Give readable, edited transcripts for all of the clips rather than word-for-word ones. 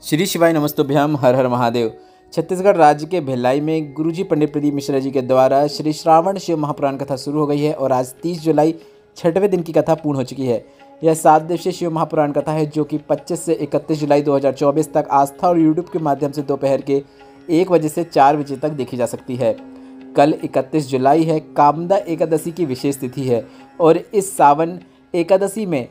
श्री शिवाय नमस्तुभ्यम, हर हर महादेव। छत्तीसगढ़ राज्य के भिलाई में गुरुजी पंडित प्रदीप मिश्रा जी के द्वारा श्री श्रावण शिव महापुराण कथा शुरू हो गई है और आज 30 जुलाई 6वें दिन की कथा पूर्ण हो चुकी है। यह 7 दिवसीय शिव महापुराण कथा है जो कि 25 से 31 जुलाई 2024 तक आस्था और यूट्यूब के माध्यम से दोपहर के 1 बजे से 4 बजे तक देखी जा सकती है। कल 31 जुलाई है, कामदा एकादशी की विशेष तिथि है और इस सावन एकादशी में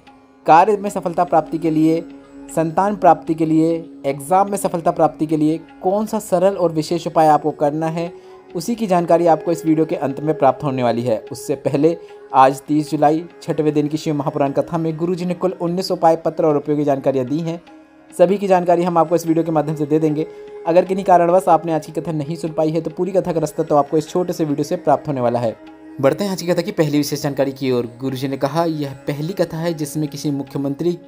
कार्य में सफलता प्राप्ति के लिए, संतान प्राप्ति के लिए, एग्ज़ाम में सफलता प्राप्ति के लिए कौन सा सरल और विशेष उपाय आपको करना है, उसी की जानकारी आपको इस वीडियो के अंत में प्राप्त होने वाली है। उससे पहले आज 30 जुलाई 6वें दिन की शिव महापुराण कथा में गुरुजी ने कुल 19 उपाय, पत्र और उपयोगी जानकारियाँ दी हैं। सभी की जानकारी हम आपको इस वीडियो के माध्यम से दे देंगे। अगर किन्हीं कारणवश आपने आज की कथा नहीं सुन पाई है तो पूरी कथा का रास्ता तो आपको इस छोटे से वीडियो से प्राप्त होने वाला है। बढ़ते हैं आज की कथा की पहली विशेष जानकारी की ओर। गुरुजी ने कहा, यह पहली कथा है जिसमें किसी मुख्यमंत्री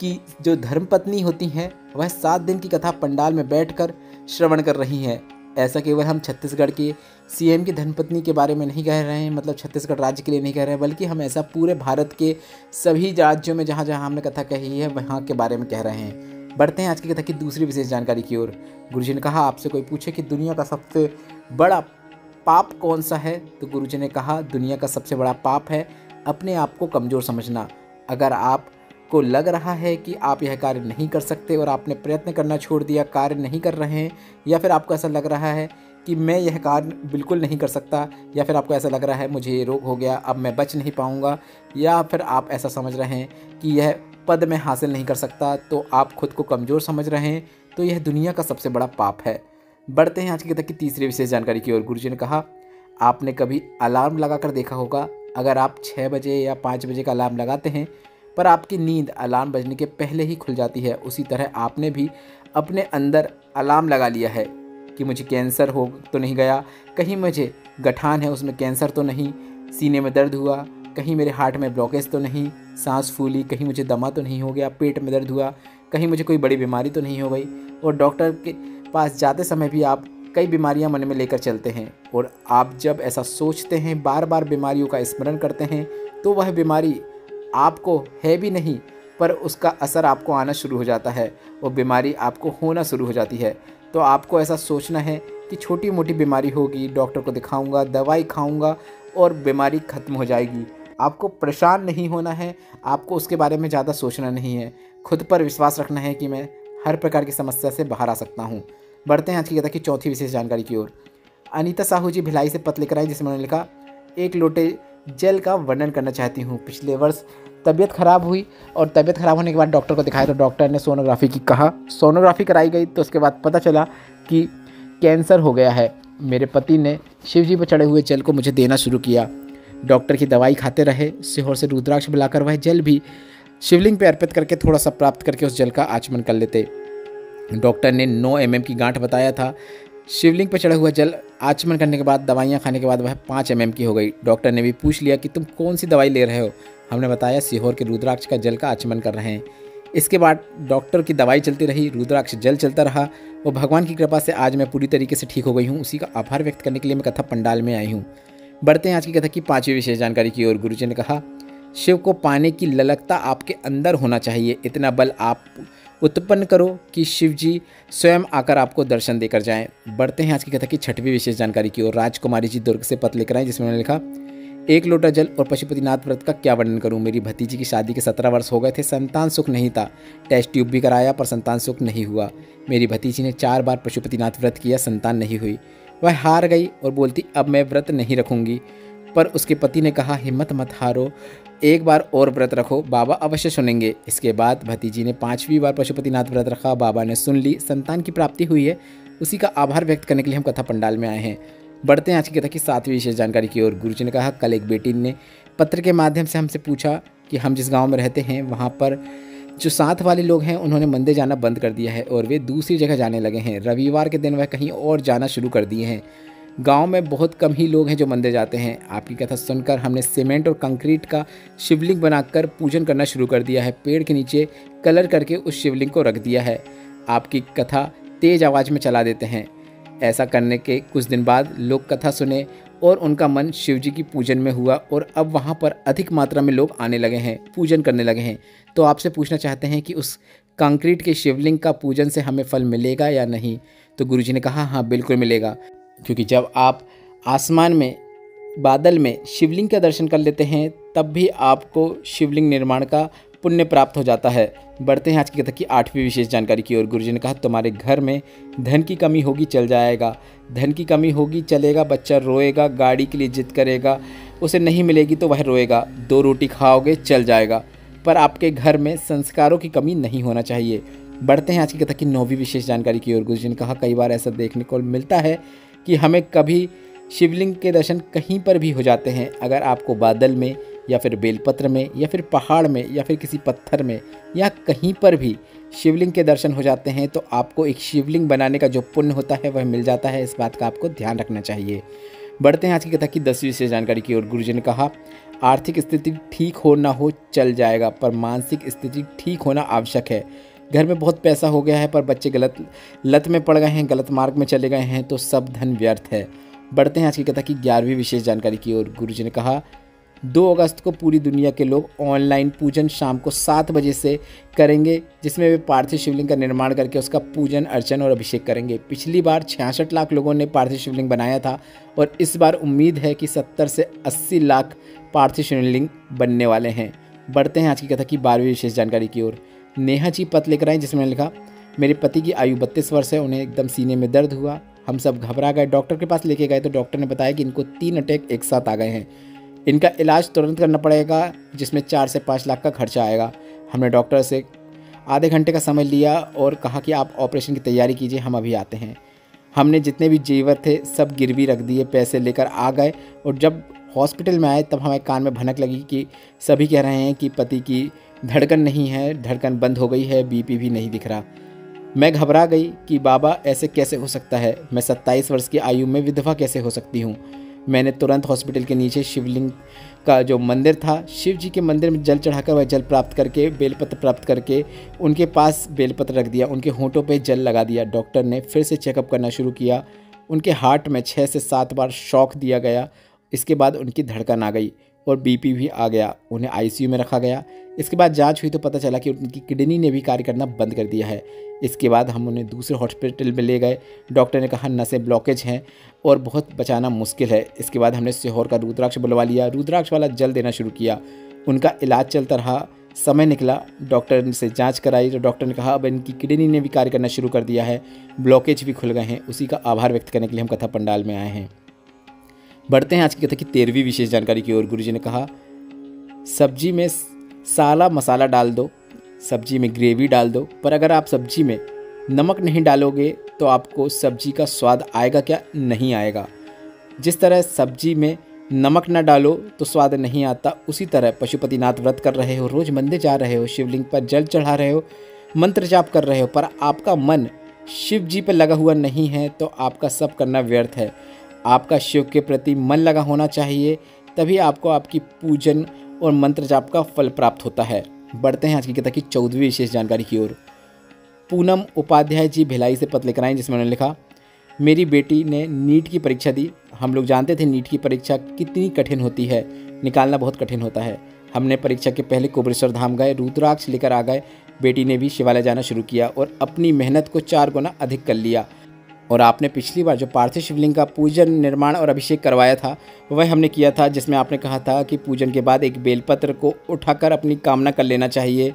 की जो धर्मपत्नी होती हैं वह 7 दिन की कथा पंडाल में बैठकर श्रवण कर रही हैं। ऐसा केवल हम छत्तीसगढ़ के सीएम की धर्मपत्नी के बारे में नहीं कह रहे हैं, मतलब छत्तीसगढ़ राज्य के लिए नहीं कह रहे हैं, बल्कि हम ऐसा पूरे भारत के सभी राज्यों में जहाँ जहाँ हमने कथा कही है वहाँ के बारे में कह रहे हैं। बढ़ते हैं आज की कथा की दूसरी विशेष जानकारी की ओर। गुरुजी ने कहा, आपसे कोई पूछे कि दुनिया का सबसे बड़ा पाप कौन सा है, तो गुरुजी ने कहा, दुनिया का सबसे बड़ा पाप है अपने आप को कमज़ोर समझना। अगर आपको लग रहा है कि आप यह कार्य नहीं कर सकते और आपने प्रयत्न करना छोड़ दिया, कार्य नहीं कर रहे हैं, या फिर आपको ऐसा लग रहा है कि मैं यह कार्य बिल्कुल नहीं कर सकता, या फिर आपको ऐसा लग रहा है मुझे ये रोग हो गया, अब मैं बच नहीं पाऊँगा, या फिर आप ऐसा समझ रहे हैं कि यह पद में हासिल नहीं कर सकता, तो आप खुद को कमज़ोर समझ रहे हैं, तो यह दुनिया का सबसे बड़ा पाप है। बढ़ते हैं आज की कथा की तीसरी विशेष जानकारी की ओर। गुरुजी ने कहा, आपने कभी अलार्म लगाकर देखा होगा, अगर आप 6 बजे या 5 बजे का अलार्म लगाते हैं पर आपकी नींद अलार्म बजने के पहले ही खुल जाती है, उसी तरह आपने भी अपने अंदर अलार्म लगा लिया है कि मुझे कैंसर हो तो नहीं गया, कहीं मुझे गठान है उसमें कैंसर तो नहीं, सीने में दर्द हुआ, कहीं मेरे हार्ट में ब्लॉकेज तो नहीं, सांस फूली, कहीं मुझे दमा तो नहीं हो गया, पेट में दर्द हुआ, कहीं मुझे कोई बड़ी बीमारी तो नहीं हो गई। और डॉक्टर के पास जाते समय भी आप कई बीमारियां मन में लेकर चलते हैं, और आप जब ऐसा सोचते हैं, बार बार बीमारियों का स्मरण करते हैं, तो वह बीमारी आपको है भी नहीं पर उसका असर आपको आना शुरू हो जाता है, वो बीमारी आपको होना शुरू हो जाती है। तो आपको ऐसा सोचना है कि छोटी मोटी बीमारी होगी, डॉक्टर को दिखाऊंगा, दवाई खाऊंगा और बीमारी ख़त्म हो जाएगी। आपको परेशान नहीं होना है, आपको उसके बारे में ज़्यादा सोचना नहीं है, खुद पर विश्वास रखना है कि मैं हर प्रकार की समस्या से बाहर आ सकता हूँ। बढ़ते हैं आज की कथा की चौथी विशेष जानकारी की ओर। अनीता साहू जी भिलाई से पत्र लेकर आई जिसमें उन्होंने लिखा, एक लोटे जल का वर्णन करना चाहती हूँ। पिछले वर्ष तबीयत खराब हुई और तबीयत खराब होने के बाद डॉक्टर को दिखाया तो डॉक्टर ने सोनोग्राफी की कहा, सोनोग्राफी कराई गई तो उसके बाद पता चला कि कैंसर हो गया है। मेरे पति ने शिव जी पर चढ़े हुए जल को मुझे देना शुरू किया। डॉक्टर की दवाई खाते रहे, सीहोर से रुद्राक्ष बुलाकर वह जल भी शिवलिंग पर अर्पित करके थोड़ा सा प्राप्त करके उस जल का आचमन कर लेते। डॉक्टर ने 9 mm की गांठ बताया था। शिवलिंग पर चढ़ा हुआ जल आचमन करने के बाद, दवाइयाँ खाने के बाद वह 5 mm की हो गई। डॉक्टर ने भी पूछ लिया कि तुम कौन सी दवाई ले रहे हो। हमने बताया सीहोर के रुद्राक्ष का जल का आचमन कर रहे हैं। इसके बाद डॉक्टर की दवाई चलती रही, रुद्राक्ष जल चलता रहा और भगवान की कृपा से आज मैं पूरी तरीके से ठीक हो गई हूँ। उसी का आभार व्यक्त करने के लिए मैं कथा पंडाल में आई हूँ। बढ़ते हैं आज की कथा की 5वीं विशेष जानकारी की ओर। गुरुजी ने कहा, शिव को पाने की ललकता आपके अंदर होना चाहिए। इतना बल आप उत्पन्न करो कि शिव जी स्वयं आकर आपको दर्शन देकर जाएं। बढ़ते हैं आज की कथा की 6वीं विशेष जानकारी की ओर। राजकुमारी जी दुर्ग से पत्र लेकर आए जिसमें उन्होंने लिखा, एक लोटा जल और पशुपतिनाथ व्रत का क्या वर्णन करूं। मेरी भतीजी की शादी के 17 वर्ष हो गए थे, संतान सुख नहीं था, टेस्ट ट्यूब भी कराया पर संतान सुख नहीं हुआ। मेरी भतीजी ने 4 बार पशुपतिनाथ व्रत किया, संतान नहीं हुई। वह हार गई और बोलती अब मैं व्रत नहीं रखूंगी, पर उसके पति ने कहा, हिम्मत मत हारो, एक बार और व्रत रखो, बाबा अवश्य सुनेंगे। इसके बाद भतीजी ने 5वीं बार पशुपतिनाथ व्रत रखा, बाबा ने सुन ली, संतान की प्राप्ति हुई है। उसी का आभार व्यक्त करने के लिए हम कथा पंडाल में आए हैं। बढ़ते हैं आज की कथा की 7वीं विशेष जानकारी की ओर। गुरुजी ने कहा, कल एक बेटी ने पत्र के माध्यम से हमसे पूछा कि हम जिस गाँव में रहते हैं वहाँ पर जो साथ वाले लोग हैं उन्होंने मंदिर जाना बंद कर दिया है और वे दूसरी जगह जाने लगे हैं। रविवार के दिन वह कहीं और जाना शुरू कर दिए हैं। गांव में बहुत कम ही लोग हैं जो मंदिर जाते हैं। आपकी कथा सुनकर हमने सीमेंट और कंक्रीट का शिवलिंग बनाकर पूजन करना शुरू कर दिया है। पेड़ के नीचे कलर करके उस शिवलिंग को रख दिया है। आपकी कथा तेज आवाज़ में चला देते हैं। ऐसा करने के कुछ दिन बाद लोग कथा सुने और उनका मन शिव जी की पूजन में हुआ और अब वहाँ पर अधिक मात्रा में लोग आने लगे हैं, पूजन करने लगे हैं। तो आपसे पूछना चाहते हैं कि उस कंक्रीट के शिवलिंग का पूजन से हमें फल मिलेगा या नहीं? तो गुरुजी ने कहा हाँ बिल्कुल मिलेगा, क्योंकि जब आप आसमान में बादल में शिवलिंग का दर्शन कर लेते हैं तब भी आपको शिवलिंग निर्माण का पुण्य प्राप्त हो जाता है। बढ़ते हैं आज की कथा की 8वीं विशेष जानकारी की ओर। गुरुजी ने कहा तुम्हारे घर में धन की कमी होगी चल जाएगा, धन की कमी होगी चलेगा, बच्चा रोएगा, गाड़ी के लिए जिद करेगा, उसे नहीं मिलेगी तो वह रोएगा, 2 रोटी खाओगे चल जाएगा, पर आपके घर में संस्कारों की कमी नहीं होना चाहिए। बढ़ते हैं आज की कथा की 9वीं विशेष जानकारी की ओर। गुरुजी ने कहा कई बार ऐसा देखने को मिलता है कि हमें कभी शिवलिंग के दर्शन कहीं पर भी हो जाते हैं। अगर आपको बादल में या फिर बेलपत्र में या फिर पहाड़ में या फिर किसी पत्थर में या कहीं पर भी शिवलिंग के दर्शन हो जाते हैं तो आपको एक शिवलिंग बनाने का जो पुण्य होता है वह मिल जाता है। इस बात का आपको ध्यान रखना चाहिए। बढ़ते हैं आज की कथा की 10वीं विशेष जानकारी की ओर। गुरुजी ने कहा आर्थिक स्थिति ठीक हो ना हो चल जाएगा, पर मानसिक स्थिति ठीक होना आवश्यक है। घर में बहुत पैसा हो गया है पर बच्चे गलत लत में पड़ गए हैं, गलत मार्ग में चले गए हैं तो सब धन व्यर्थ है। बढ़ते हैं आज की कथा की 11वीं विशेष जानकारी की ओर। गुरुजी ने कहा 2 अगस्त को पूरी दुनिया के लोग ऑनलाइन पूजन शाम को 7 बजे से करेंगे, जिसमें वे पार्थिव शिवलिंग का निर्माण करके उसका पूजन अर्चन और अभिषेक करेंगे। पिछली बार 66 लाख लोगों ने पार्थिव शिवलिंग बनाया था और इस बार उम्मीद है कि 70 से 80 लाख पार्थिव शिवलिंग बनने वाले हैं। बढ़ते हैं आज की कथा की 12वीं विशेष जानकारी की ओर। नेहा जी पत्र लेकर आई जिसमें लिखा मेरे पति की आयु 32 वर्ष है, उन्हें एकदम सीने में दर्द हुआ, हम सब घबरा गए, डॉक्टर के पास लेके गए तो डॉक्टर ने बताया कि इनको 3 अटैक एक साथ आ गए हैं, इनका इलाज तुरंत करना पड़ेगा जिसमें 4 से 5 लाख का खर्चा आएगा। हमने डॉक्टर से आधे घंटे का समय लिया और कहा कि आप ऑपरेशन की तैयारी कीजिए, हम अभी आते हैं। हमने जितने भी जेवर थे सब गिरवी रख दिए, पैसे लेकर आ गए और जब हॉस्पिटल में आए तब हमें कान में भनक लगी कि सभी कह रहे हैं कि पति की धड़कन नहीं है, धड़कन बंद हो गई है, बीपी भी नहीं दिख रहा। मैं घबरा गई कि बाबा ऐसे कैसे हो सकता है, मैं 27 वर्ष की आयु में विधवा कैसे हो सकती हूँ। मैंने तुरंत हॉस्पिटल के नीचे शिवलिंग का जो मंदिर था, शिव जी के मंदिर में जल चढ़ाकर वह जल प्राप्त करके बेलपत्र प्राप्त करके उनके पास बेलपत्र रख दिया, उनके होंठों पे जल लगा दिया। डॉक्टर ने फिर से चेकअप करना शुरू किया, उनके हार्ट में 6 से 7 बार शॉक दिया गया। इसके बाद उनकी धड़कन आ गई और बीपी भी आ गया, उन्हें आईसीयू में रखा गया। इसके बाद जांच हुई तो पता चला कि उनकी किडनी ने भी कार्य करना बंद कर दिया है। इसके बाद हम उन्हें दूसरे हॉस्पिटल में ले गए, डॉक्टर ने कहा नसें ब्लॉकेज हैं और बहुत बचाना मुश्किल है। इसके बाद हमने सीहोर का रुद्राक्ष बुलवा लिया, रुद्राक्ष वाला जल देना शुरू किया, उनका इलाज चलता रहा। समय निकला, डॉक्टर से जांच कराई तो डॉक्टर ने कहा अब इनकी किडनी ने भी कार्य करना शुरू कर दिया है, ब्लॉकेज भी खुल गए हैं। उसी का आभार व्यक्त करने के लिए हम कथा पंडाल में आए हैं। बढ़ते हैं आज की कथा की 13वीं विशेष जानकारी की ओर। गुरुजी ने कहा सब्जी में साला मसाला डाल दो, सब्जी में ग्रेवी डाल दो, पर अगर आप सब्जी में नमक नहीं डालोगे तो आपको सब्जी का स्वाद आएगा क्या? नहीं आएगा। जिस तरह सब्जी में नमक ना डालो तो स्वाद नहीं आता, उसी तरह पशुपतिनाथ व्रत कर रहे हो, रोज मंदिर जा रहे हो, शिवलिंग पर जल चढ़ा रहे हो, मंत्र जाप कर रहे हो, पर आपका मन शिव जी पर लगा हुआ नहीं है तो आपका सब करना व्यर्थ है। आपका शिव के प्रति मन लगा होना चाहिए, तभी आपको आपकी पूजन और मंत्र जाप का फल प्राप्त होता है। बढ़ते हैं आज की कथा की 14वीं विशेष जानकारी की ओर। पूनम उपाध्याय जी भिलाई से पत्र लेकर आए जिसमें उन्होंने लिखा मेरी बेटी ने नीट की परीक्षा दी। हम लोग जानते थे नीट की परीक्षा कितनी कठिन होती है, निकालना बहुत कठिन होता है। हमने परीक्षा के पहले कुबेरेश्वर धाम गए, रुद्राक्ष लेकर आ गए, बेटी ने भी शिवालय जाना शुरू किया और अपनी मेहनत को 4 गुना अधिक कर लिया। और आपने पिछली बार जो पार्थिव शिवलिंग का पूजन निर्माण और अभिषेक करवाया था वह हमने किया था, जिसमें आपने कहा था कि पूजन के बाद एक बेलपत्र को उठाकर अपनी कामना कर लेना चाहिए।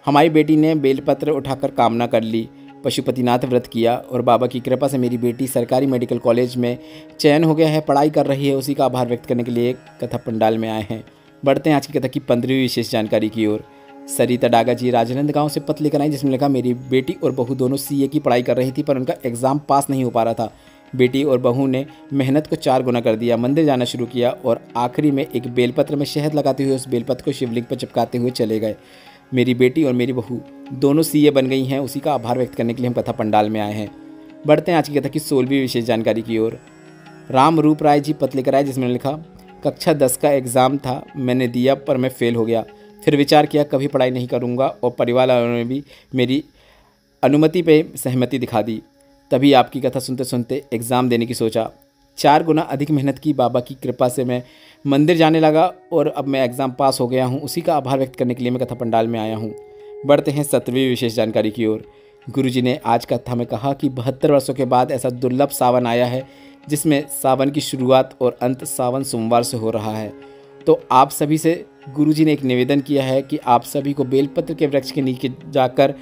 हमारी बेटी ने बेलपत्र उठाकर कामना कर ली, पशुपतिनाथ व्रत किया और बाबा की कृपा से मेरी बेटी सरकारी मेडिकल कॉलेज में चयन हो गया है, पढ़ाई कर रही है। उसी का आभार व्यक्त करने के लिए कथा पंडाल में आए हैं। बढ़ते हैं आज की कथा की 15वीं विशेष जानकारी की ओर। सरिता डागा जी राजनांदगांव से पत्र लेकर आई जिसमें लिखा मेरी बेटी और बहू दोनों सीए की पढ़ाई कर रही थी पर उनका एग्ज़ाम पास नहीं हो पा रहा था। बेटी और बहू ने मेहनत को 4 गुना कर दिया, मंदिर जाना शुरू किया और आखिरी में एक बेलपत्र में शहद लगाते हुए उस बेलपत्र को शिवलिंग पर चिपकाते हुए चले गए। मेरी बेटी और मेरी बहू दोनों सीए बन गई हैं। उसी का आभार व्यक्त करने के लिए हम कथा पंडाल में आए हैं। बढ़ते हैं आज की कथा की 16वीं विशेष जानकारी की ओर। राम रूप राय जी पत्र लेकर आए जिसमें लिखा कक्षा 10 का एग्ज़ाम था, मैंने दिया पर मैं फेल हो गया। फिर विचार किया कभी पढ़ाई नहीं करूँगा और परिवार वालों ने भी मेरी अनुमति पे सहमति दिखा दी। तभी आपकी कथा सुनते सुनते एग्ज़ाम देने की सोचा, 4 गुना अधिक मेहनत की, बाबा की कृपा से मैं मंदिर जाने लगा और अब मैं एग्ज़ाम पास हो गया हूँ। उसी का आभार व्यक्त करने के लिए मैं कथा पंडाल में आया हूँ। बढ़ते हैं 7वीं विशेष जानकारी की ओर। गुरुजी ने आज कथा में कहा कि 72 वर्षों के बाद ऐसा दुर्लभ सावन आया है जिसमें सावन की शुरुआत और अंत सावन सोमवार से हो रहा है। तो आप सभी से गुरुजी ने एक निवेदन किया है कि आप सभी को बेलपत्र के वृक्ष के नीचे जाकर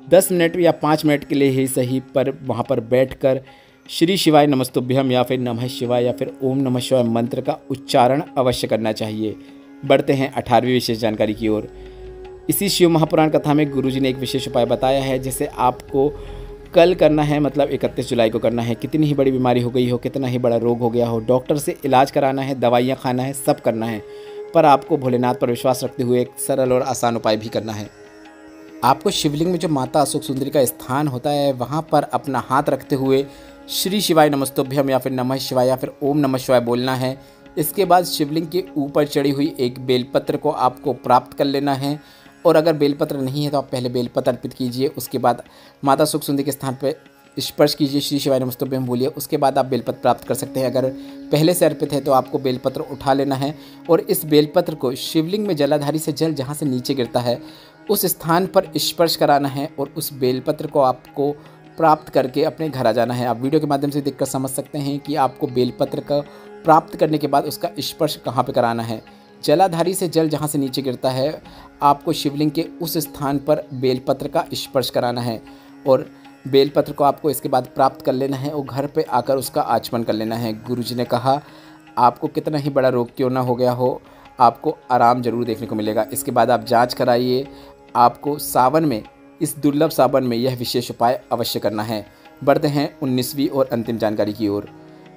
10 मिनट या 5 मिनट के लिए ही सही पर वहाँ पर बैठकर श्री शिवाय नमस्तुभ्यम या फिर नमः शिवाय या फिर ओम नमः शिवाय मंत्र का उच्चारण अवश्य करना चाहिए। बढ़ते हैं 18वीं विशेष जानकारी की ओर। इसी शिव महापुराण कथा में गुरुजी ने एक विशेष उपाय बताया है जिसे आपको कल करना है, मतलब 31 जुलाई को करना है। कितनी ही बड़ी बीमारी हो गई हो, कितना ही बड़ा रोग हो गया हो, डॉक्टर से इलाज कराना है, दवाइयाँ खाना है, सब करना है, पर आपको भोलेनाथ पर विश्वास रखते हुए एक सरल और आसान उपाय भी करना है। आपको शिवलिंग में जो माता अशोक सुंदरी का स्थान होता है वहाँ पर अपना हाथ रखते हुए श्री शिवाय नमस्तुभ्यम या फिर नमः शिवाय या फिर ओम नमः शिवाय बोलना है। इसके बाद शिवलिंग के ऊपर चढ़ी हुई एक बेलपत्र को आपको प्राप्त कर लेना है, और अगर बेलपत्र नहीं है तो आप पहले बेलपत्र अर्पित कीजिए। उसके बाद माता अशोक सुंदरी के स्थान पर स्पर्श कीजिए, श्री शिवाय नमस्तुभ्यम बोलिए। उसके बाद आप बेलपत्र प्राप्त कर सकते हैं। अगर पहले से अर्पित है तो आपको बेलपत्र उठा लेना है और इस बेलपत्र को शिवलिंग में जलाधारी से जल जहाँ से नीचे गिरता है उस स्थान पर स्पर्श कराना है और उस बेलपत्र को आपको प्राप्त करके अपने घर आ जाना है। आप वीडियो के माध्यम से देखकर समझ सकते हैं कि आपको बेलपत्र का प्राप्त करने के बाद उसका स्पर्श कहाँ पर कराना है। जलाधारी से जल जहाँ से नीचे गिरता है आपको शिवलिंग के उस स्थान पर बेलपत्र का स्पर्श कराना है और बेलपत्र को आपको इसके बाद प्राप्त कर लेना है और घर पे आकर उसका आचमन कर लेना है। गुरुजी ने कहा आपको कितना ही बड़ा रोग क्यों ना हो गया हो, आपको आराम जरूर देखने को मिलेगा। इसके बाद आप जांच कराइए। आपको सावन में, इस दुर्लभ सावन में यह विशेष उपाय अवश्य करना है। बढ़ते हैं 19वीं और अंतिम जानकारी की ओर।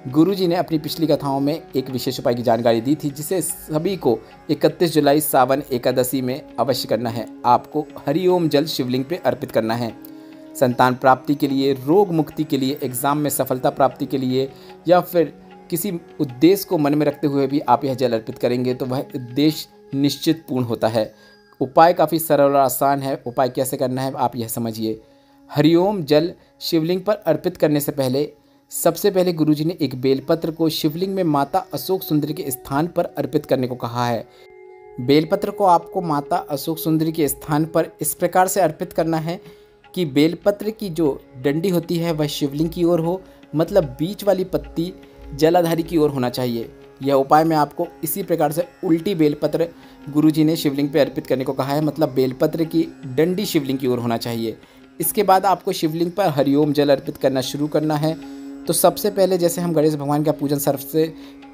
गुरुजी ने अपनी पिछली कथाओं में एक विशेष उपाय की जानकारी दी थी जिसे सभी को 31 जुलाई सावन एकादशी में अवश्य करना है। आपको हरिओम जल शिवलिंग पे अर्पित करना है। संतान प्राप्ति के लिए, रोग मुक्ति के लिए, एग्ज़ाम में सफलता प्राप्ति के लिए या फिर किसी उद्देश्य को मन में रखते हुए भी आप यह जल अर्पित करेंगे तो वह उद्देश्य निश्चित पूर्ण होता है। उपाय काफ़ी सरल और आसान है। उपाय कैसे करना है आप यह समझिए। हरिओम जल शिवलिंग पर अर्पित करने से पहले सबसे पहले गुरुजी ने एक बेलपत्र को शिवलिंग में माता अशोक सुंदरी के स्थान पर अर्पित करने को कहा है। बेलपत्र को आपको माता अशोक सुंदरी के स्थान पर इस प्रकार से अर्पित करना है कि बेलपत्र की जो डंडी होती है वह शिवलिंग की ओर हो, मतलब बीच वाली पत्ती जलाधारी की ओर होना चाहिए। यह उपाय में आपको इसी प्रकार से उल्टी बेलपत्र गुरुजी ने शिवलिंग पे अर्पित करने को कहा है, मतलब बेलपत्र की डंडी शिवलिंग की ओर होना चाहिए। इसके बाद आपको शिवलिंग पर हरिओम जल अर्पित करना शुरू करना है। तो सबसे पहले जैसे हम गणेश भगवान का पूजन सबसे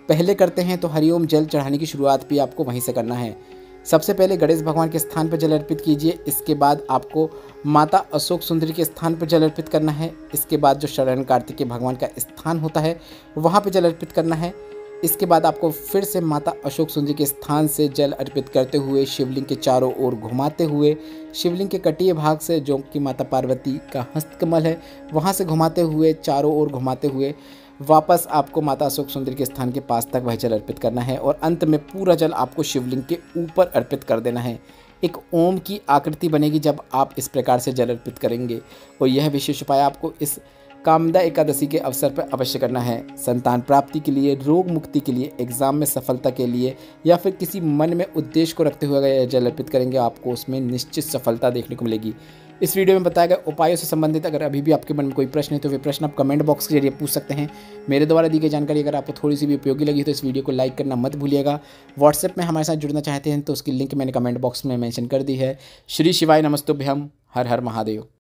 पहले करते हैं तो हरिओम जल चढ़ाने की शुरुआत भी आपको वहीं से करना है। सबसे पहले गणेश भगवान के स्थान पर जल अर्पित कीजिए। इसके बाद आपको माता अशोक सुंदरी के स्थान पर जल अर्पित करना है। इसके बाद जो शरण कार्तिकेय भगवान का स्थान होता है वहाँ पर जल अर्पित करना है। इसके बाद आपको फिर से माता अशोक सुंदरी के स्थान से जल अर्पित करते हुए शिवलिंग के चारों ओर घुमाते हुए, शिवलिंग के कटीय भाग से जो कि माता पार्वती का हस्तकमल है वहाँ से घुमाते हुए, चारों ओर घुमाते हुए वापस आपको माता अशोक सुंदरी के स्थान के पास तक वह जल अर्पित करना है और अंत में पूरा जल आपको शिवलिंग के ऊपर अर्पित कर देना है। एक ओम की आकृति बनेगी जब आप इस प्रकार से जल अर्पित करेंगे। और यह विशेष उपाय आपको इस कामदा एकादशी के अवसर पर अवश्य करना है। संतान प्राप्ति के लिए, रोग मुक्ति के लिए, एग्जाम में सफलता के लिए या फिर किसी मन में उद्देश्य को रखते हुए अगर जल अर्पित करेंगे आपको उसमें निश्चित सफलता देखने को मिलेगी। इस वीडियो में बताया गया उपायों से संबंधित अगर अभी भी आपके मन में कोई प्रश्न है तो वे प्रश्न आप कमेंट बॉक्स के जरिए पूछ सकते हैं। मेरे द्वारा दी गई जानकारी अगर आपको थोड़ी सी भी उपयोगी लगी तो इस वीडियो को लाइक करना मत भूलिएगा। व्हाट्सएप में हमारे साथ जुड़ना चाहते हैं तो उसकी लिंक मैंने कमेंट बॉक्स में मेंशन कर दी है। श्री शिवाय नमस्तुभ्यम। हर हर महादेव।